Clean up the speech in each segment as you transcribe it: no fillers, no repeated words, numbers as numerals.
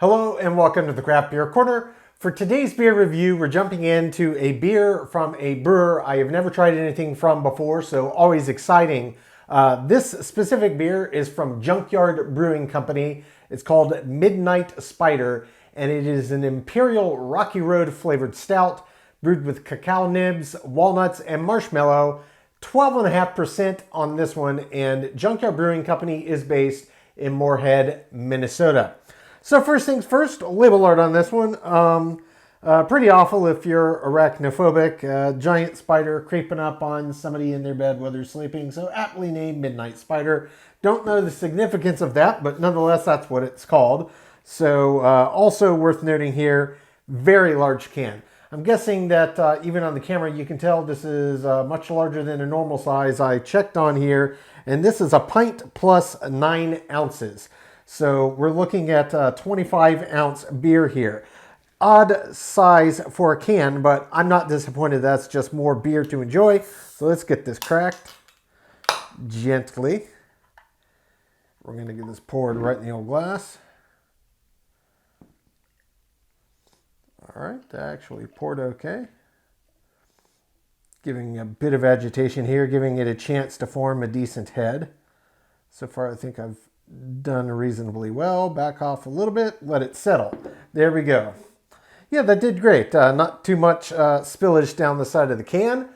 Hello and welcome to the Craft Beer Corner. For today's beer review, we're jumping into a beer from a brewer I have never tried anything from before, so always exciting. This specific beer is from Junkyard Brewing Company. It's called Midnight Spider, and it is an Imperial Rocky Road flavored stout brewed with cacao nibs, walnuts, and marshmallow. 12.5% on this one, and Junkyard Brewing Company is based in Moorhead, Minnesota. So first things first, label art on this one. Pretty awful if you're arachnophobic. Giant spider creeping up on somebody in their bed while they're sleeping. So aptly named Midnight Spider. Don't know the significance of that, but nonetheless, that's what it's called. So also worth noting here, very large can. I'm guessing that even on the camera, you can tell this is much larger than a normal size. I checked on here, and this is a pint plus 9 ounces. So we're looking at a 25-ounce beer here. Odd size for a can, but I'm not disappointed. That's just more beer to enjoy. So let's get this cracked gently. We're going to get this poured right in the old glass. All right, that actually poured okay. Giving a bit of agitation here, giving it a chance to form a decent head. So far, I think I've done reasonably well. Back off a little bit, let it settle. There we go. Yeah, that did great. Not too much spillage down the side of the can.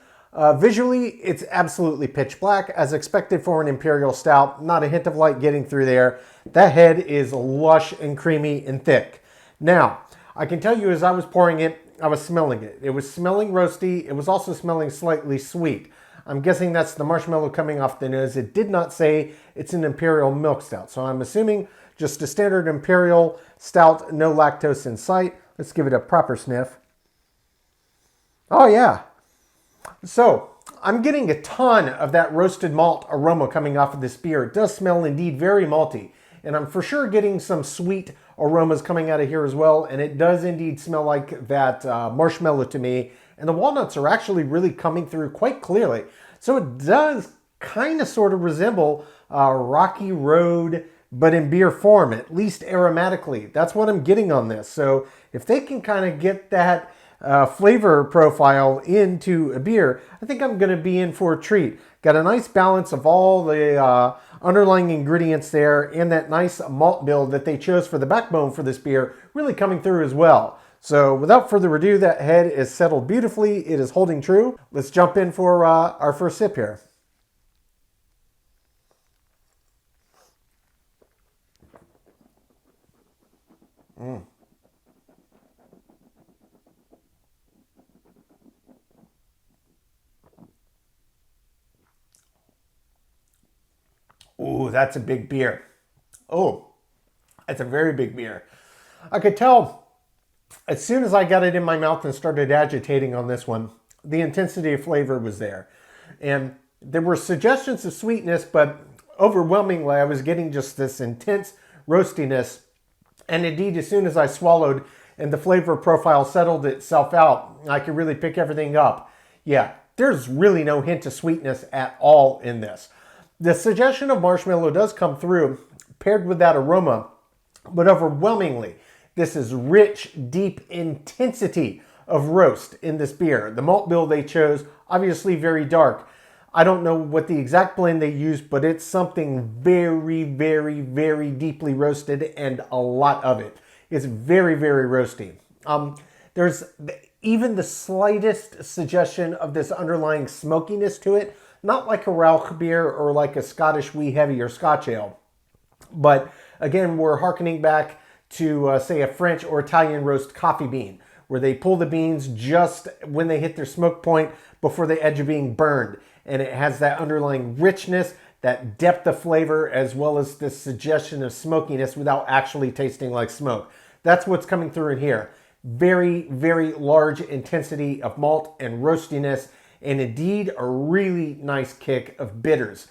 Visually, it's absolutely pitch black, as expected for an Imperial Stout. Not a hint of light getting through there. That head is lush and creamy and thick. Now, I can tell you as I was pouring it, I was smelling it. It was smelling roasty. It was also smelling slightly sweet. I'm guessing that's the marshmallow coming off the nose. It did not say it's an Imperial Milk Stout. So I'm assuming just a standard Imperial Stout, no lactose in sight. Let's give it a proper sniff. Oh yeah. So I'm getting a ton of that roasted malt aroma coming off of this beer. It does smell indeed very malty. And I'm for sure getting some sweet aromas coming out of here as well. And it does indeed smell like that marshmallow to me. And the walnuts are actually really coming through quite clearly. So it does kind of sort of resemble Rocky Road, but in beer form, at least aromatically. That's what I'm getting on this. So if they can kind of get that flavor profile into a beer, I think I'm going to be in for a treat. Got a nice balance of all the underlying ingredients there, and that nice malt bill that they chose for the backbone for this beer really coming through as well. So without further ado, that head is settled beautifully. It is holding true. Let's jump in for our first sip here. Ooh, that's a big beer. Oh, that's a very big beer. I could tell as soon as I got it in my mouth and started agitating on this one, the intensity of flavor was there. And there were suggestions of sweetness, but overwhelmingly I was getting just this intense roastiness. And indeed, as soon as I swallowed and the flavor profile settled itself out, I could really pick everything up. Yeah, there's really no hint of sweetness at all in this. The suggestion of marshmallow does come through, paired with that aroma, but overwhelmingly, this is rich, deep intensity of roast in this beer. The malt bill they chose, obviously very dark. I don't know what the exact blend they used, but it's something very, very, very deeply roasted, and a lot of it. It's very, very roasty. There's even the slightest suggestion of this underlying smokiness to it, not like a Rauch beer or like a Scottish wee heavy or Scotch ale. But again, we're hearkening back to say a French or Italian roast coffee bean, where they pull the beans just when they hit their smoke point before the edge of being burned. And it has that underlying richness, that depth of flavor, as well as this suggestion of smokiness without actually tasting like smoke. That's what's coming through in here. Very, very large intensity of malt and roastiness, and indeed a really nice kick of bitters.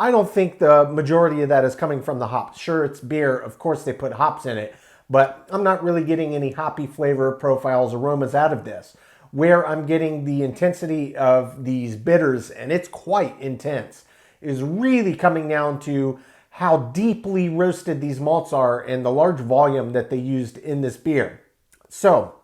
I don't think the majority of that is coming from the hops. Sure, it's beer. Of course, they put hops in it, but I'm not really getting any hoppy flavor profiles, aromas out of this. Where I'm getting the intensity of these bitters, and it's quite intense, is really coming down to how deeply roasted these malts are and the large volume that they used in this beer. So,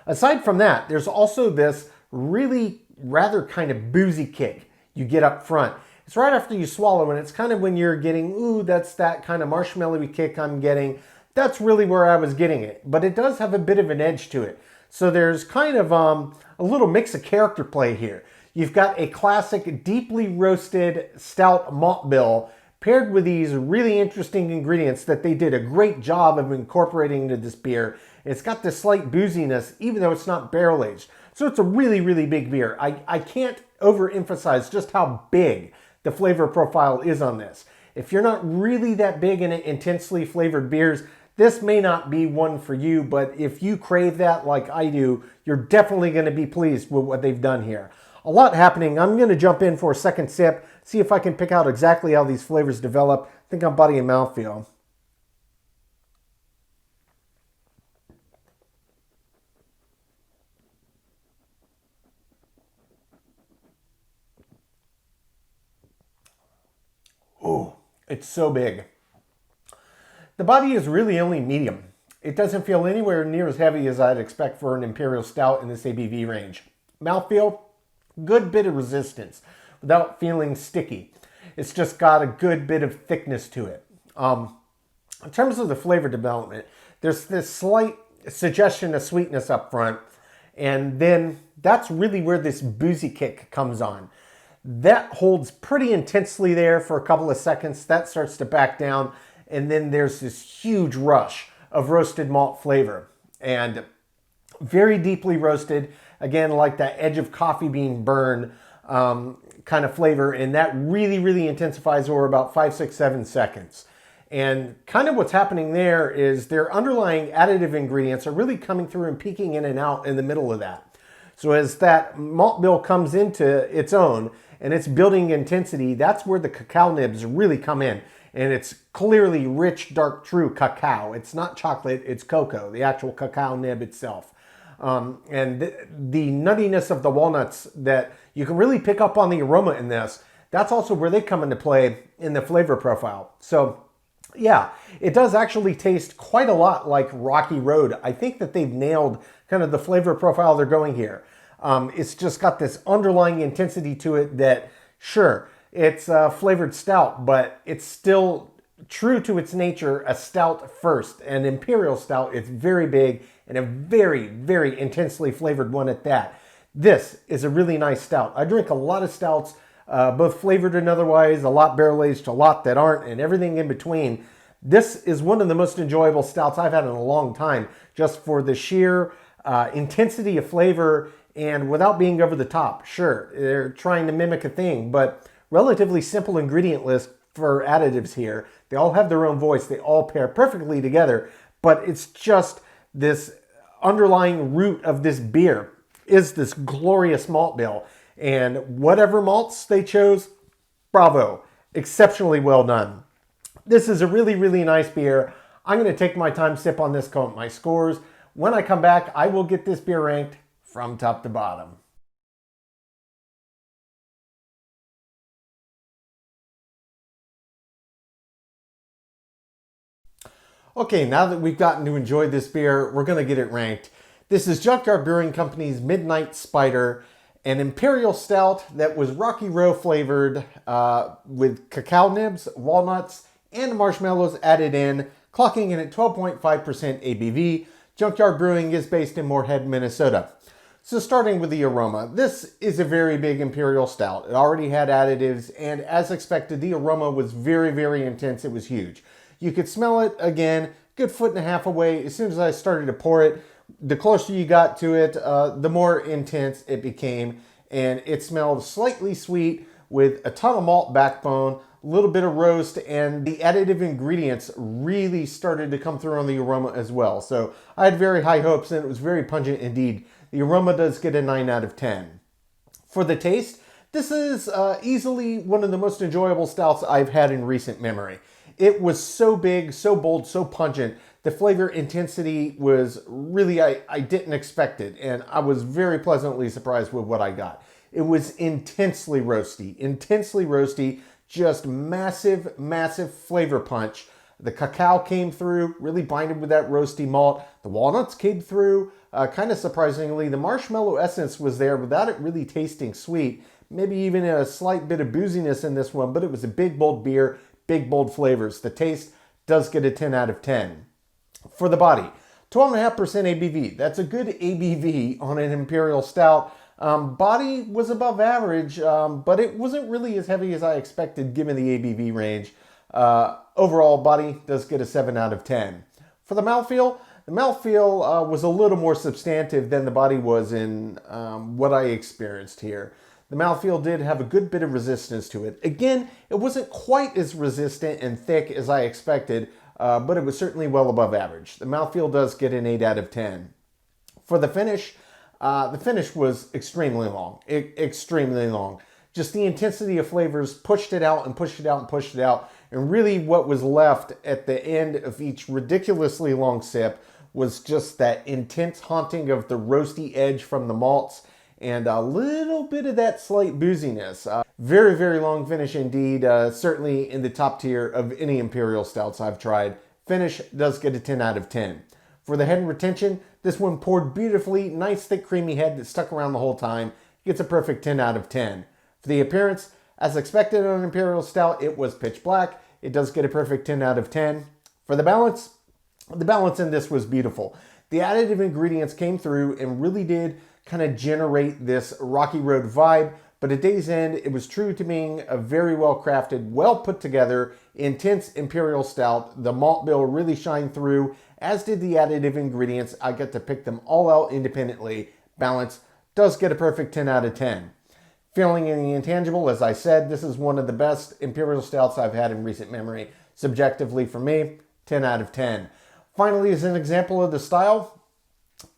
aside from that, there's also this really rather kind of boozy kick you get up front. It's right after you swallow, and it's kind of when you're getting, ooh, that's that kind of marshmallowy kick I'm getting. That's really where I was getting it. But it does have a bit of an edge to it. So there's kind of a little mix of character play here. You've got a classic deeply roasted stout malt bill paired with these really interesting ingredients that they did a great job of incorporating into this beer. It's got this slight booziness, even though it's not barrel aged. So it's a really, really big beer. I can't overemphasize just how big the flavor profile is on this. If you're not really that big into intensely flavored beers, this may not be one for you, but if you crave that like I do, you're definitely going to be pleased with what they've done here. A lot happening. I'm going to jump in for a second sip, see if I can pick out exactly how these flavors develop. I think on body and mouthfeel. Oh, it's so big. The body is really only medium. It doesn't feel anywhere near as heavy as I'd expect for an Imperial Stout in this ABV range. Mouthfeel, good bit of resistance without feeling sticky. It's just got a good bit of thickness to it. In terms of the flavor development, there's this slight suggestion of sweetness up front, and then that's really where this boozy kick comes on. That holds pretty intensely there for a couple of seconds. That starts to back down, and then there's this huge rush of roasted malt flavor. And very deeply roasted, again, like that edge of coffee bean burn kind of flavor, and that really, really intensifies over about 5, 6, 7 seconds. And kind of what's happening there is their underlying additive ingredients are really coming through and peeking in and out in the middle of that. So as that malt bill comes into its own and it's building intensity, that's where the cacao nibs really come in. And it's clearly rich, dark, true cacao. It's not chocolate, it's cocoa, the actual cacao nib itself. And the nuttiness of the walnuts that you can really pick up on the aroma in this, that's also where they come into play in the flavor profile. So yeah, it does actually taste quite a lot like Rocky Road. I think that they've nailed kind of the flavor profile they're going here. It's just got this underlying intensity to it that, sure, it's a flavored stout, but it's still true to its nature, a stout first. An imperial stout, it's very big and a very, very intensely flavored one at that. This is a really nice stout. I drink a lot of stouts, both flavored and otherwise, a lot barrel aged, a lot that aren't, and everything in between. This is one of the most enjoyable stouts I've had in a long time, just for the sheer intensity of flavor and without being over the top. Sure, they're trying to mimic a thing, but relatively simple ingredient list for additives here. They all have their own voice. They all pair perfectly together, but it's just this underlying root of this beer is this glorious malt bill. And whatever malts they chose, bravo, exceptionally well done. This is a really, really nice beer. I'm going to take my time, sip on this, count my scores. When I come back, I will get this beer ranked from top to bottom. Okay, now that we've gotten to enjoy this beer, we're going to get it ranked. This is Junkyard Brewing Company's Midnight Spider, an imperial stout that was Rocky Road flavored with cacao nibs, walnuts, and marshmallows added in, clocking in at 12.5% ABV. Junkyard Brewing is based in Moorhead, Minnesota. So starting with the aroma, this is a very big imperial stout. It already had additives, and as expected, the aroma was very, very intense. It was huge. You could smell it, again, good 1.5 feet away. As soon as I started to pour it, the closer you got to it, the more intense it became. And it smelled slightly sweet with a ton of malt backbone, a little bit of roast, and the additive ingredients really started to come through on the aroma as well. So I had very high hopes, and it was very pungent indeed. The aroma does get a 9 out of 10. For the taste, this is easily one of the most enjoyable stouts I've had in recent memory. It was so big, so bold, so pungent. The flavor intensity was really, I didn't expect it, and I was very pleasantly surprised with what I got. It was intensely roasty, Just massive, massive flavor punch. The cacao came through, really binded with that roasty malt. The walnuts came through. Kind of surprisingly, the marshmallow essence was there without it really tasting sweet. Maybe even a slight bit of booziness in this one, but it was a big, bold beer, big, bold flavors. The taste does get a 10 out of 10. For the body, 12.5% ABV. That's a good ABV on an Imperial Stout. Body was above average, but it wasn't really as heavy as I expected given the ABV range. Overall, body does get a 7 out of 10. For the mouthfeel was a little more substantive than the body was in what I experienced here. The mouthfeel did have a good bit of resistance to it. Again, it wasn't quite as resistant and thick as I expected, but it was certainly well above average. The mouthfeel does get an 8 out of 10. For the finish was extremely long, extremely long. Just the intensity of flavors pushed it out and pushed it out and pushed it out. And really what was left at the end of each ridiculously long sip was just that intense haunting of the roasty edge from the malts and a little bit of that slight booziness. Very, very long finish indeed. Certainly in the top tier of any Imperial Stouts I've tried. Finish does get a 10 out of 10. For the head and retention, this one poured beautifully. Nice, thick, creamy head that stuck around the whole time. Gets a perfect 10 out of 10. For the appearance, as expected on an Imperial Stout, it was pitch black. It does get a perfect 10 out of 10. For the balance in this was beautiful. The additive ingredients came through and really did kind of generate this Rocky Road vibe, but at day's end, it was true to being a very well crafted, well put together, intense Imperial Stout. The malt bill really shined through, as did the additive ingredients. I got to pick them all out independently. Balance does get a perfect 10 out of 10. Feeling in the intangible, as I said, this is one of the best Imperial Stouts I've had in recent memory. Subjectively for me, 10 out of 10. Finally, as an example of the style,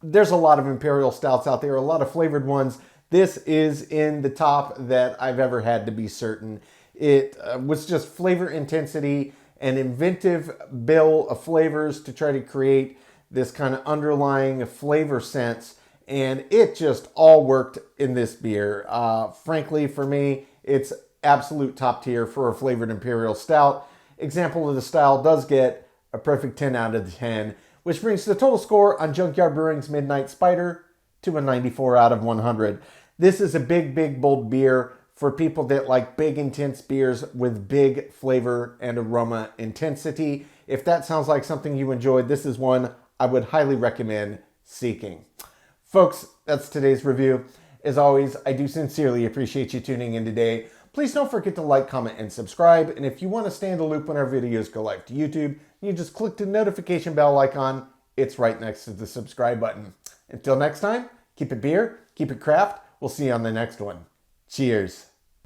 there's a lot of Imperial Stouts out there, a lot of flavored ones. This is in the top that I've ever had, to be certain. It was just flavor intensity, an inventive bill of flavors to try to create this kind of underlying flavor sense. And it just all worked in this beer. Frankly, for me, it's absolute top tier for a flavored Imperial Stout. Example of the style does get a perfect 10 out of 10, which brings the total score on Junkyard Brewing's Midnight Spider to a 94 out of 100. This is a big, big, bold beer for people that like big, intense beers with big flavor and aroma intensity. If that sounds like something you enjoyed, this is one I would highly recommend seeking. Folks, that's today's review. As always, I do sincerely appreciate you tuning in today. Please don't forget to like, comment, and subscribe. And if you want to stay in the loop when our videos go live to YouTube, you just click the notification bell icon. It's right next to the subscribe button. Until next time, keep it beer, keep it craft. We'll see you on the next one. Cheers.